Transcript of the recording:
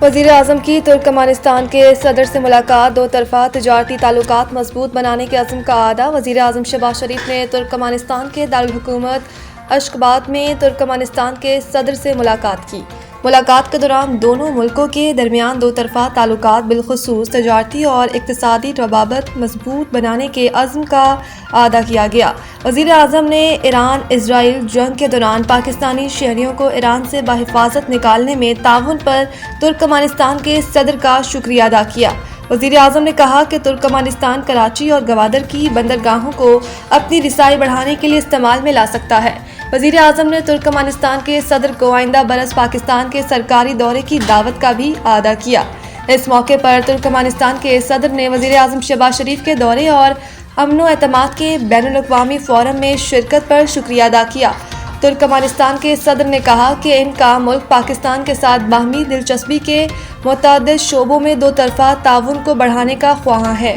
وزیر اعظم کی ترکمانستان کے صدر سے ملاقات، دو طرفہ تجارتی تعلقات مضبوط بنانے کے عزم کا اعادہ۔ وزیر اعظم شہباز شریف نے ترکمانستان کے دارالحکومت اشخاباد میں ترکمانستان کے صدر سے ملاقات کی۔ ملاقات کے دوران دونوں ملکوں کے درمیان دو طرفہ تعلقات بالخصوص تجارتی اور اقتصادی روابط مضبوط بنانے کے عزم کا اعادہ کیا گیا۔ وزیر اعظم نے ایران اسرائیل جنگ کے دوران پاکستانی شہریوں کو ایران سے بحفاظت نکالنے میں تعاون پر ترکمانستان کے صدر کا شکریہ ادا کیا۔ وزیر اعظم نے کہا کہ ترکمانستان کراچی اور گوادر کی بندرگاہوں کو اپنی رسائی بڑھانے کے لیے استعمال میں لا سکتا ہے۔ وزیر اعظم نے ترکمانستان کے صدر کو آئندہ برس پاکستان کے سرکاری دورے کی دعوت کا بھی اعادہ کیا۔ اس موقع پر ترکمانستان کے صدر نے وزیر اعظم شہباز شریف کے دورے اور امن و اعتماد کے بین الاقوامی فورم میں شرکت پر شکریہ ادا کیا۔ ترکمانستان کے صدر نے کہا کہ ان کا ملک پاکستان کے ساتھ باہمی دلچسپی کے متعدد شعبوں میں دو طرفہ تعاون کو بڑھانے کا خواہاں ہے۔